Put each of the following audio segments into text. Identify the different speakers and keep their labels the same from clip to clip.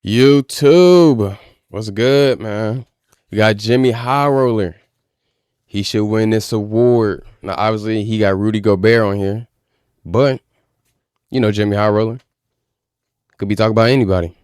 Speaker 1: YouTube, what's good, man? We got JxmyHighroller. He should win this award. Now, obviously, he got Rudy Gobert on here, but you know, JxmyHighroller could be talking about anybody.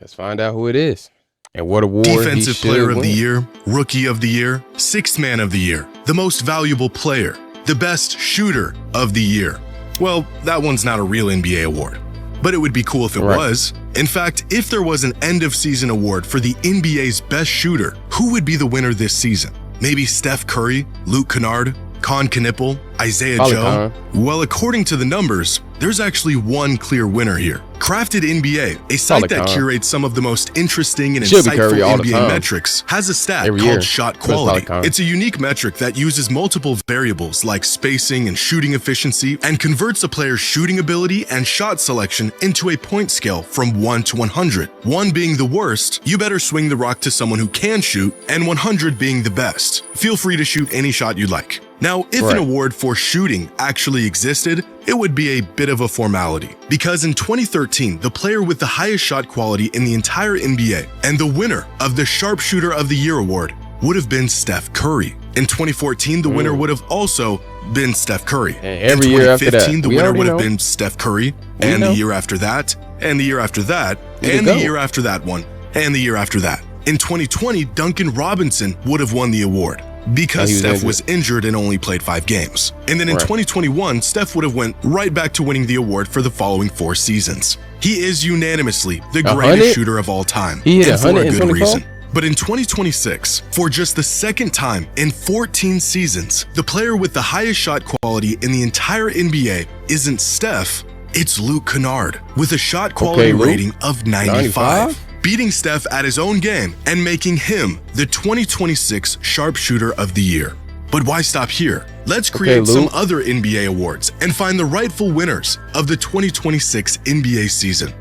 Speaker 1: Let's find out who it is and what award
Speaker 2: Defensive
Speaker 1: he should
Speaker 2: Player of
Speaker 1: win.
Speaker 2: the Year, Rookie of the Year, Sixth Man of the Year, the Most Valuable Player, the Best Shooter of the Year. Well, that one's not a real NBA award, but it would be cool if it was. In fact, if there was an end-of-season award for the NBA's best shooter, who would be the winner this season? Maybe Steph Curry, Luke Kennard, Con Knipple, Isaiah Joe? Well, according to the numbers, there's actually one clear winner here. Crafted NBA, a site that curates some of the most interesting and insightful NBA metrics, has a stat called shot quality. It's a unique metric that uses multiple variables like spacing and shooting efficiency and converts a player's shooting ability and shot selection into a point scale from 1 to 100. 1 being the worst, you better swing the rock to someone who can shoot, and 100 being the best. Feel free to shoot any shot you like. Now, if an award for shooting actually existed, it would be a bit of a formality, because in 2013, the player with the highest shot quality in the entire NBA and the winner of the Sharpshooter of the Year award would have been Steph Curry. In 2014, the winner would have also been Steph Curry.
Speaker 1: And every year after that,
Speaker 2: the winner would have been Steph Curry, and the year after that, and the year after that, and the year after that one, and the year after that. In 2020, Duncan Robinson would have won the award, because Steph was injured and only played 5 games. And then in 2021, Steph would have went right back to winning the award for the following 4 seasons. He is unanimously the greatest shooter of all time, and for a good reason. But in 2026, for just the second time in 14 seasons, the player with the highest shot quality in the entire NBA isn't Steph, it's Luke Kennard, with a shot quality rating of 95. Beating Steph at his own game and making him the 2026 Sharpshooter of the Year. But why stop here? Let's create some other NBA awards and find the rightful winners of the 2026 NBA season.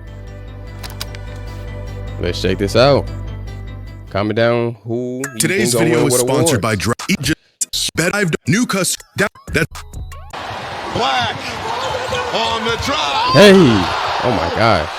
Speaker 1: Let's check this out. Comment down who
Speaker 2: today's video is sponsored by New customer.
Speaker 3: Black on the drive.
Speaker 1: Hey, oh my gosh.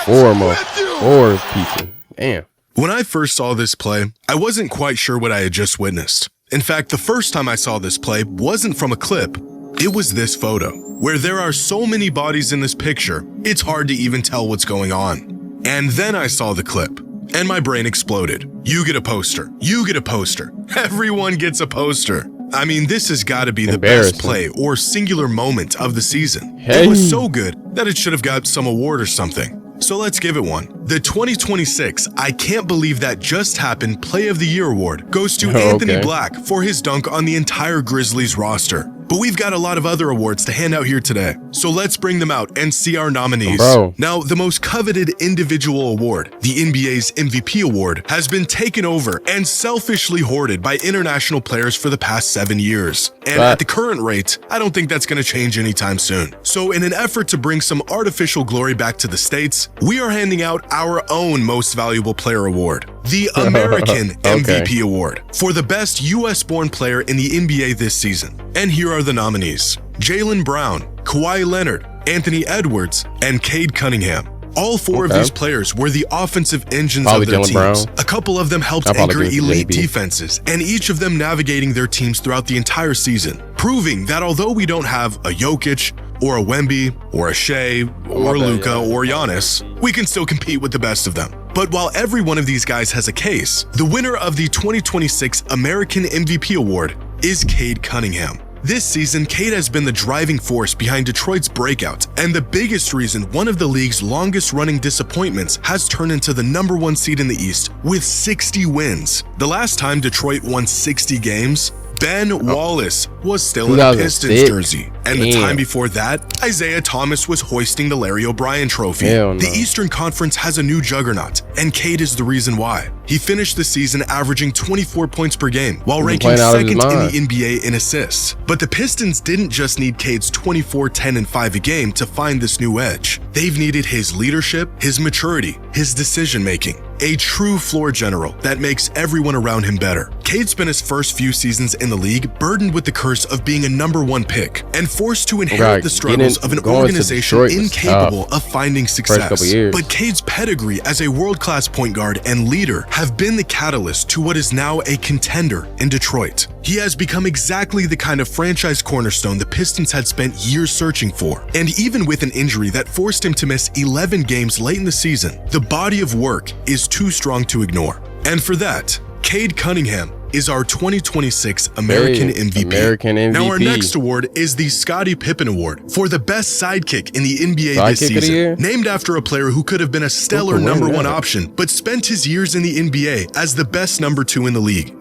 Speaker 1: Four people. Damn.
Speaker 2: When I first saw this play, I wasn't quite sure what I had just witnessed. In fact, the first time I saw this play wasn't from a clip. It was this photo, where there are so many bodies in this picture, it's hard to even tell what's going on. And then I saw the clip, and my brain exploded. You get a poster. You get a poster. Everyone gets a poster. I mean, this has got to be the best play or singular moment of the season. It was so good that it should have got some award or something. So let's give it one. The 2026 I Can't Believe That Just Happened Play of the Year award goes to Anthony Black for his dunk on the entire Grizzlies roster. But we've got a lot of other awards to hand out here today, so let's bring them out and see our nominees. Now, the most coveted individual award, the NBA's MVP award, has been taken over and selfishly hoarded by international players for the past 7 years. And at the current rate, I don't think that's going to change anytime soon. So in an effort to bring some artificial glory back to the States, we are handing out our own Most Valuable Player award, the American MVP award, for the best US-born player in the NBA this season. And here are the nominees: Jaylen Brown, Kawhi Leonard, Anthony Edwards, and Cade Cunningham. All 4 of these players were the offensive engines of their teams. A couple of them helped anchor elite defenses, and each of them navigating their teams throughout the entire season, proving that although we don't have a Jokic, or a Wemby, or a Shea, or Luka, or Giannis, we can still compete with the best of them. But while every one of these guys has a case, the winner of the 2026 American MVP award is Cade Cunningham. This season, Cade has been the driving force behind Detroit's breakout, and the biggest reason one of the league's longest-running disappointments has turned into the #1 seed in the East with 60 wins. The last time Detroit won 60 games, Ben Wallace was still in a Pistons jersey. And the time before that, Isaiah Thomas was hoisting the Larry O'Brien trophy. The Eastern Conference has a new juggernaut, and Cade is the reason why. He finished the season averaging 24 points per game, while ranking second in the NBA in assists. But the Pistons didn't just need Cade's 24, 10, and 5 a game to find this new edge. They've needed his leadership, his maturity, his decision-making. a true floor general that makes everyone around him better. Cade spent his first few seasons in the league burdened with the curse of being a #1 pick and forced to inherit the struggles of an organization incapable of finding success. But Cade's pedigree as a world-class point guard and leader have been the catalyst to what is now a contender in Detroit. He has become exactly the kind of franchise cornerstone the Pistons had spent years searching for. And even with an injury that forced him to miss 11 games late in the season, the body of work is too strong to ignore. And for that, Cade Cunningham is our 2026 American MVP. Now our next award is the Scottie Pippen Award for the best sidekick in the NBA this season, named after a player who could have been a stellar #1 option, but spent his years in the NBA as the best #2 in the league.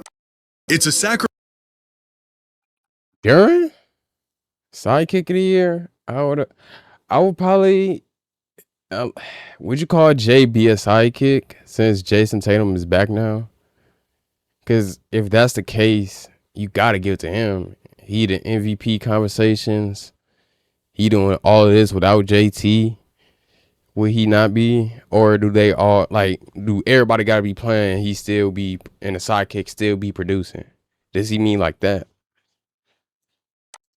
Speaker 2: It's a sacrifice.
Speaker 1: During sidekick of the year, I would probably. Would you call JB a sidekick since Jason Tatum is back now? Because if that's the case, you got to give it to him. He the MVP conversations. He doing all of this without JT. Would he not be? Or do they all, like, do everybody got to be playing, he still be, and the sidekick still be producing? Does he mean like that?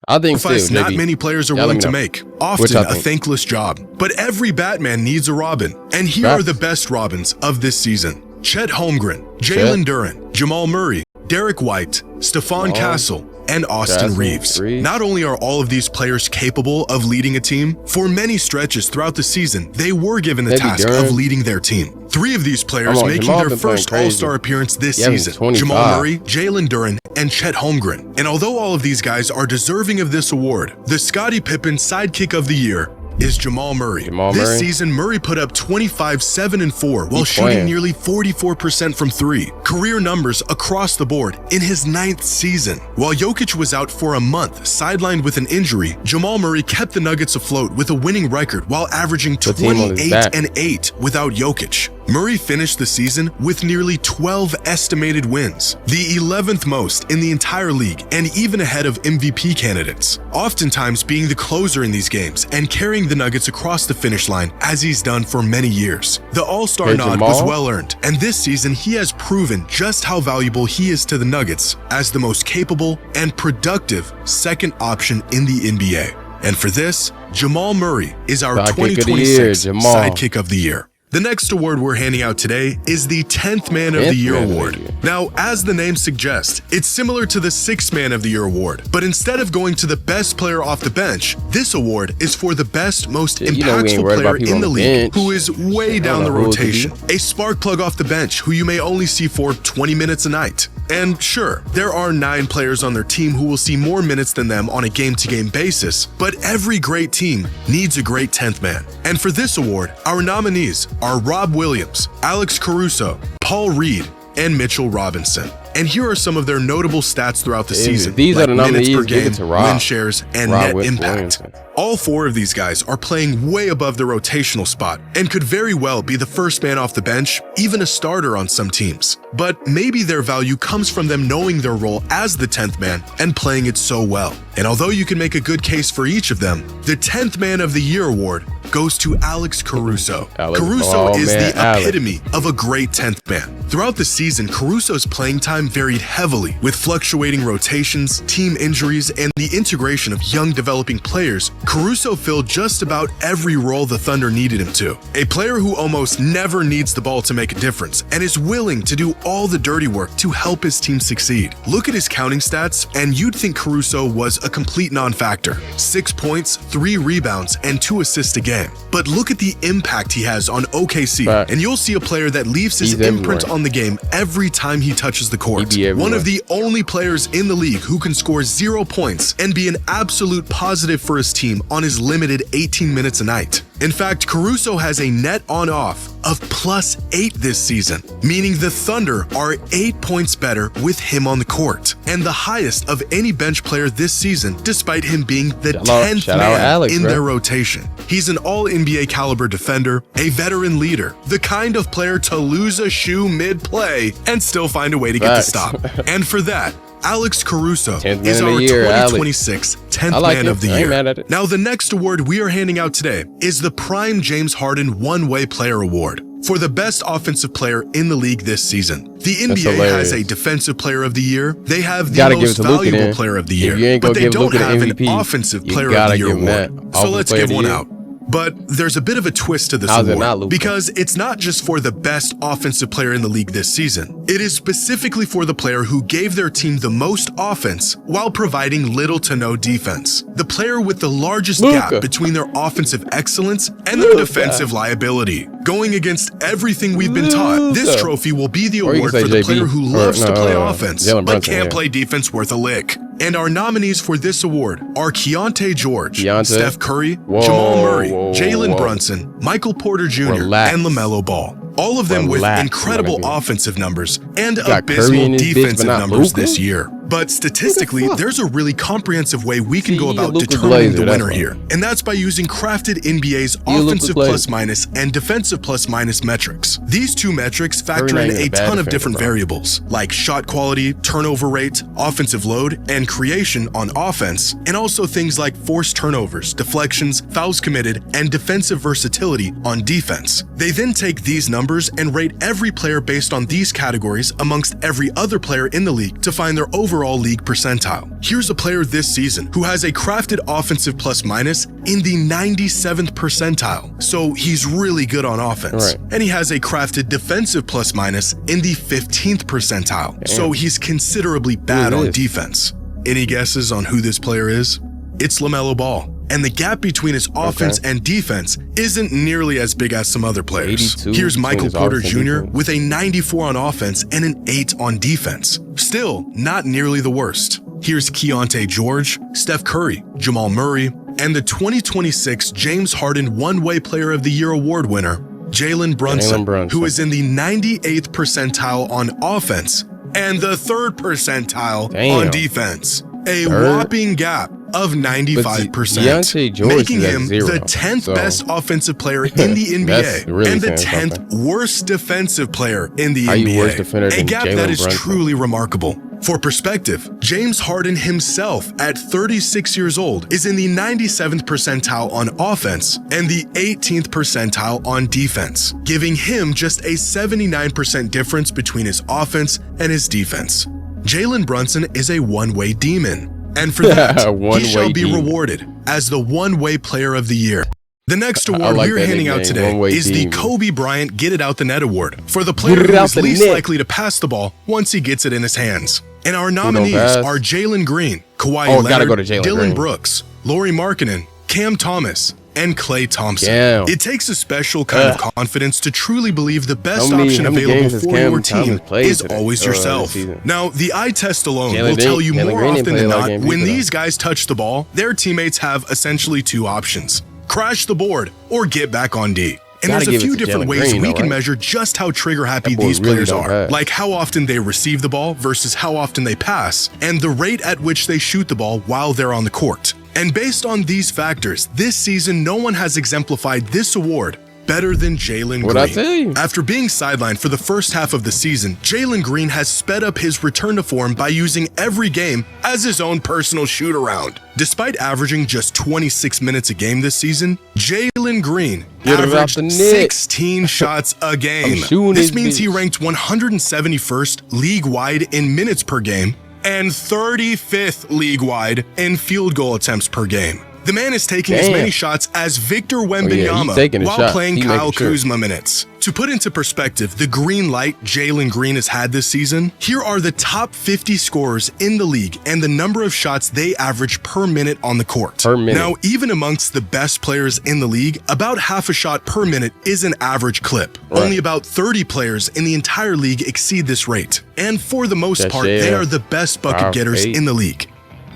Speaker 1: I think still,
Speaker 2: not many players are willing to make. Often a thankless job. But every Batman needs a Robin. And here are the best Robins of this season. Chet Holmgren, Jalen Duren, Jamal Murray, Derek White, Stephon Castle, and Austin Reeves. Not only are all of these players capable of leading a team, for many stretches throughout the season, they were given the task of leading their team. 3 of these players making their first All-Star appearance this season: Jamal Murray, Jalen Duren, and Chet Holmgren. And although all of these guys are deserving of this award, the Scottie Pippen Sidekick of the Year is Jamal Murray. This season, Murray put up 25, 7, and 4 while shooting nearly 44% from 3. Career numbers across the board in his 9th season. While Jokic was out for a month, sidelined with an injury, Jamal Murray kept the Nuggets afloat with a winning record while averaging 28 and 8 without Jokic. Murray finished the season with nearly 12 estimated wins, the 11th most in the entire league and even ahead of MVP candidates, oftentimes being the closer in these games and carrying the Nuggets across the finish line as he's done for many years. The All-Star nod was well earned, and this season he has proven just how valuable he is to the Nuggets as the most capable and productive second option in the NBA. And for this, Jamal Murray is our 2026 Sidekick of the Year. The next award we're handing out today is the 10th Man of the Year award. Now, as the name suggests, it's similar to the 6th Man of the Year award, but instead of going to the best player off the bench, this award is for the best, most impactful player in the league who is way down the rotation. A spark plug off the bench who you may only see for 20 minutes a night. And sure, there are 9 players on their team who will see more minutes than them on a game-to-game basis, but every great team needs a great 10th man. And for this award, our nominees are Rob Williams, Alex Caruso, Paul Reed, and Mitchell Robinson. And here are some of their notable stats throughout the season.
Speaker 1: These are the
Speaker 2: minutes per
Speaker 1: nominees,
Speaker 2: game, win shares, and net impact. All 4 of these guys are playing way above the rotational spot and could very well be the first man off the bench, even a starter on some teams. But maybe their value comes from them knowing their role as the 10th man and playing it so well. And although you can make a good case for each of them, the 10th Man of the Year award goes to Alex Caruso. Caruso is the epitome of a great 10th man. Throughout the season, Caruso's playing time varied heavily with fluctuating rotations, team injuries, and the integration of young developing players. Caruso filled just about every role the Thunder needed him to. A player who almost never needs the ball to make a difference and is willing to do all the dirty work to help his team succeed. Look at his counting stats and you'd think Caruso was a complete non-factor. 6 points, 3 rebounds, and 2 assists a game. But look at the impact he has on OKC, and you'll see a player that leaves his imprint on the game every time he touches the court. One of the only players in the league who can score 0 points and be an absolute positive for his team on his limited 18 minutes a night. In fact, Caruso has a net on-off of +8 this season, meaning the Thunder are 8 points better with him on the court, and the highest of any bench player this season, despite him being the 10th man in their rotation. He's an all-NBA caliber defender, a veteran leader, the kind of player to lose a shoe mid-play and still find a way to get the stop. And for that, Alex Caruso is our 2026 10th Man of the Year. Now, the next award we are handing out today is the Prime James Harden One-Way Player Award. for the best offensive player in the league this season. The NBA has a defensive player of the year. They have the most valuable player of the year, but they don't have an offensive player of the year award. So let's give one out. But there's a bit of a twist to this award because it's not just for the best offensive player in the league this season. It is specifically for the player who gave their team the most offense while providing little to no defense. The player with the largest gap between their offensive excellence and their defensive liability. Going against everything we've been taught, this trophy will be the award for the player who loves to play offense but can't play defense worth a lick. And our nominees for this award are Keyonte George, Steph Curry, Jamal Murray, Jalen Brunson, Michael Porter Jr., and LaMelo Ball. All of them with incredible offensive numbers and abysmal defensive numbers this year. But statistically, there's a really comprehensive way we can go about determining the winner here. And that's by using crafted NBA's offensive plus minus and defensive plus minus metrics. These two metrics factor in a ton of different variables, like shot quality, turnover rate, offensive load, and creation on offense, and also things like forced turnovers, deflections, fouls committed, and defensive versatility on defense. They then take these numbers and rate every player based on these categories amongst every other player in the league to find their overall league percentile. Here's a player this season who has a crafted offensive plus minus in the 97th percentile, so he's really good on offense. And he has a crafted defensive plus minus in the 15th percentile, so he's considerably bad on defense. Any guesses on who this player is? It's LaMelo Ball. And the gap between his offense and defense isn't nearly as big as some other players. Here's Michael Porter Jr. with a 94 on offense and an 8 on defense. Still, not nearly the worst. Here's Keyonte George, Steph Curry, Jamal Murray, and the 2026 James Harden One-Way Player of the Year award winner, Jalen Brunson, who is in the 98th percentile on offense and the 3rd percentile on defense. A whopping gap of 95%, making him the 10th best offensive player in the NBA and the 10th worst defensive player in the NBA. A gap that is truly remarkable. For perspective, James Harden himself, at 36 years old, is in the 97th percentile on offense and the 18th percentile on defense, giving him just a 79% difference between his offense and his defense. Jalen Brunson is a one-way demon. And for that, he shall be rewarded as the One-Way Player of the Year. The next award we're handing out today is the Kobe Bryant Get It Out the Net Award for the player who is least likely to pass the ball once he gets it in his hands. And our nominees are Jalen Green, Kawhi Leonard, Dylan Brooks, Lauri Markkanen, Cam Thomas, and Klay Thompson. It takes a special kind of confidence to truly believe the best option available for your team is always yourself. Now, the eye test alone will tell you more often than not, when these guys touch the ball, their teammates have essentially two options: crash the board or get back on D. And there's a few different ways we can measure just how trigger happy these players are, like how often they receive the ball versus how often they pass, and the rate at which they shoot the ball while they're on the court. And based on these factors, this season no one has exemplified this award better than Jalen Green. After being sidelined for the first half of the season, Jalen Green has sped up his return to form by using every game as his own personal shoot-around. Despite averaging just 26 minutes a game this season, Jalen Green averaged 16 shots a game. This means he ranked 171st league-wide in minutes per game and 35th league-wide in field goal attempts per game. The man is taking as many shots as Victor Wembanyama while playing Kyle Kuzma minutes. To put into perspective the green light Jalen Green has had this season, here are the top 50 scorers in the league and the number of shots they average per minute on the court. Now, even amongst the best players in the league, about half a shot per minute is an average clip. Only about 30 players in the entire league exceed this rate. And for the most part, they are the best bucket getters in the league.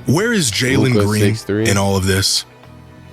Speaker 2: Where is Jalen Green in all of this?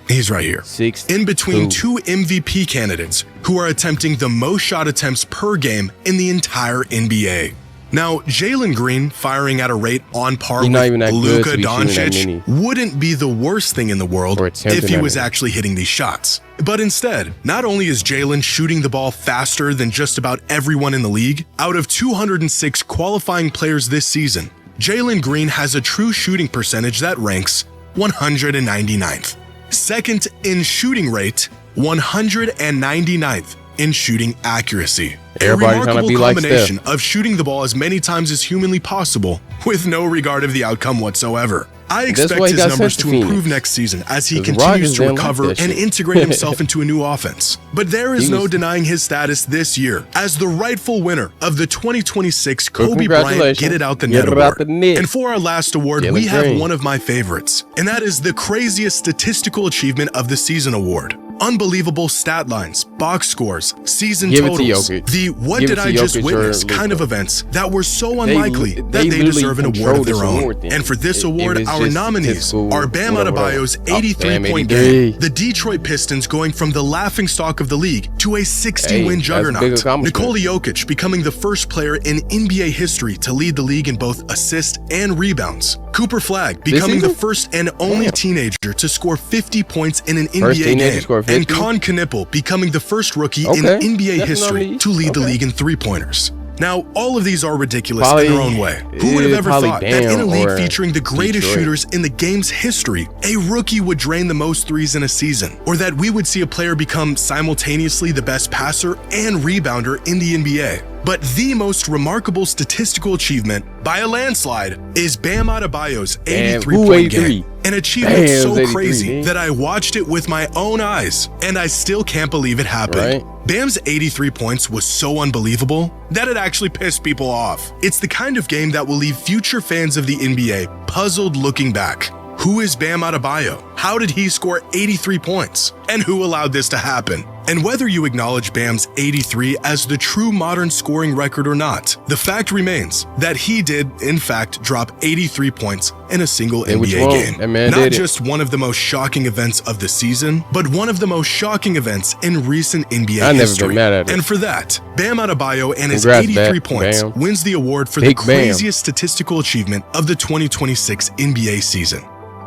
Speaker 2: He's right here, in between two MVP candidates who are attempting the most shot attempts per game in the entire NBA. Now, Jalen Green firing at a rate on par with Luka Doncic wouldn't be the worst thing in the world if he was actually hitting these shots. But instead, not only is Jalen shooting the ball faster than just about everyone in the league, out of 206 qualifying players this season, Jalen Green has a true shooting percentage that ranks 199th. Second in shooting rate, 199th. in shooting accuracy.
Speaker 1: Everybody
Speaker 2: a
Speaker 1: tryna
Speaker 2: remarkable
Speaker 1: be like
Speaker 2: combination of shooting the ball as many times as humanly possible with no regard of the outcome whatsoever. I expect
Speaker 1: why he
Speaker 2: his
Speaker 1: got
Speaker 2: numbers
Speaker 1: sent
Speaker 2: to
Speaker 1: to
Speaker 2: improve
Speaker 1: Phoenix.
Speaker 2: next season as he
Speaker 1: 'Cause the
Speaker 2: continues
Speaker 1: Rockets
Speaker 2: to
Speaker 1: didn't like
Speaker 2: recover
Speaker 1: that
Speaker 2: and
Speaker 1: shit.
Speaker 2: integrate himself into a new offense. But there is no denying his status this year as the rightful winner of the 2026 Kobe Bryant
Speaker 1: congratulations.
Speaker 2: Get It Out the
Speaker 1: Get
Speaker 2: Net
Speaker 1: it out
Speaker 2: Award.
Speaker 1: the net.
Speaker 2: And for our last award,
Speaker 1: Jalen
Speaker 2: we have
Speaker 1: Green.
Speaker 2: one of my favorites, and that is the craziest statistical achievement of the season award. Unbelievable stat lines, box scores, season
Speaker 1: Give it to
Speaker 2: totals,
Speaker 1: Jokic.
Speaker 2: the what
Speaker 1: Give
Speaker 2: did
Speaker 1: it to
Speaker 2: I just
Speaker 1: Jokic or
Speaker 2: witness
Speaker 1: Luka.
Speaker 2: kind of events that were so
Speaker 1: They
Speaker 2: unlikely that they
Speaker 1: literally
Speaker 2: deserve an award
Speaker 1: control
Speaker 2: of their
Speaker 1: this
Speaker 2: own.
Speaker 1: award then.
Speaker 2: And for this
Speaker 1: If
Speaker 2: award,
Speaker 1: it's
Speaker 2: our
Speaker 1: just
Speaker 2: nominees
Speaker 1: statistical,
Speaker 2: are Bam
Speaker 1: whatever.
Speaker 2: Adebayo's 83-point
Speaker 1: Bam,
Speaker 2: game,
Speaker 1: 83.
Speaker 2: the Detroit Pistons going from the laughingstock of the league to a 60-win
Speaker 1: Hey, that's a big
Speaker 2: juggernaut,
Speaker 1: accomplishment.
Speaker 2: Nikola Jokic becoming the first player in NBA history to lead the league in both assists and rebounds, Cooper Flagg becoming the
Speaker 1: season?
Speaker 2: first and only
Speaker 1: Damn.
Speaker 2: teenager to score 50 points in an
Speaker 1: First
Speaker 2: NBA
Speaker 1: teenager
Speaker 2: game,
Speaker 1: score 50?
Speaker 2: and Con Knipple becoming the first rookie in
Speaker 1: Okay.
Speaker 2: NBA
Speaker 1: That's
Speaker 2: history
Speaker 1: nominees.
Speaker 2: to lead the
Speaker 1: Okay.
Speaker 2: league in three-pointers. Now, all of these are ridiculous
Speaker 1: Probably-
Speaker 2: in their own way. Who would have
Speaker 1: yeah,
Speaker 2: ever
Speaker 1: probably
Speaker 2: thought that in a
Speaker 1: Bam
Speaker 2: league
Speaker 1: or
Speaker 2: featuring the greatest
Speaker 1: Detroit.
Speaker 2: shooters in the game's history, a rookie would drain the most threes in a season, or that we would see a player become simultaneously the best passer and rebounder in the NBA? But the most remarkable statistical achievement by a landslide is Bam Adebayo's
Speaker 1: Damn,
Speaker 2: 83-point
Speaker 1: who 83?
Speaker 2: game. An achievement
Speaker 1: Bam,
Speaker 2: so
Speaker 1: 83,
Speaker 2: crazy
Speaker 1: man.
Speaker 2: that I watched it with my own eyes, and I still can't believe it happened.
Speaker 1: Right.
Speaker 2: Bam's 83 points was so unbelievable that it actually pissed people off. It's the kind of game that will leave future fans of the NBA puzzled looking back. Who is Bam Adebayo? How did he score 83 points? And who allowed this to happen? And whether you acknowledge Bam's 83 as the true modern scoring record or not, the fact remains that he did, in fact, drop 83 points in a single
Speaker 1: Hey, which
Speaker 2: NBA
Speaker 1: one?
Speaker 2: game.
Speaker 1: That man
Speaker 2: Not
Speaker 1: did it.
Speaker 2: just one of the most shocking events of the season, but one of the most shocking events in recent NBA
Speaker 1: I've never
Speaker 2: history.
Speaker 1: been mad at it.
Speaker 2: And for that, Bam Adebayo and his
Speaker 1: Congrats,
Speaker 2: 83
Speaker 1: Bam.
Speaker 2: points
Speaker 1: Bam.
Speaker 2: wins the award for
Speaker 1: Big
Speaker 2: the
Speaker 1: Bam.
Speaker 2: craziest statistical achievement of the 2026 NBA season.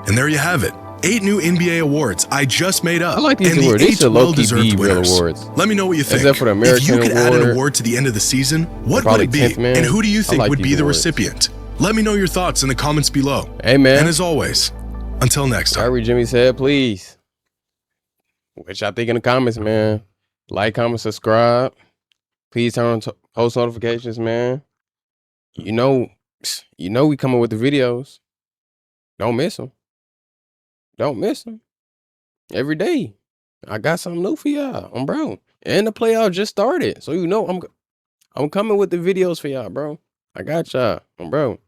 Speaker 2: And there you have it. 8 new NBA awards I just made up.
Speaker 1: I like these
Speaker 2: and
Speaker 1: awards.
Speaker 2: the
Speaker 1: These
Speaker 2: 8
Speaker 1: should low-key
Speaker 2: well-deserved
Speaker 1: be real
Speaker 2: winners.
Speaker 1: awards.
Speaker 2: Let me know what you think.
Speaker 1: Except for the
Speaker 2: If you
Speaker 1: American
Speaker 2: could add an
Speaker 1: award,
Speaker 2: award to the end of the season, what would
Speaker 1: probably
Speaker 2: it be?
Speaker 1: 10th man.
Speaker 2: And who do you
Speaker 1: I
Speaker 2: think
Speaker 1: like
Speaker 2: would
Speaker 1: these
Speaker 2: be the
Speaker 1: awards.
Speaker 2: recipient? Let me know your thoughts in the comments below.
Speaker 1: Hey, man.
Speaker 2: And as always, until next time.
Speaker 1: Kyrie Jimmy said, please. What y'all think in the comments, man? Like, comment, subscribe. Please turn on post notifications, man. You know we coming with the videos. Don't miss them. Don't miss them. Every day. I got something new for y'all, bro. And the playoff just started. So you know I'm coming with the videos for y'all, bro. I got y'all, bro.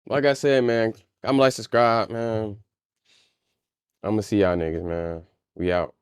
Speaker 1: Like I said, man, I'm like, subscribe, man. I'm gonna see y'all niggas, man. We out.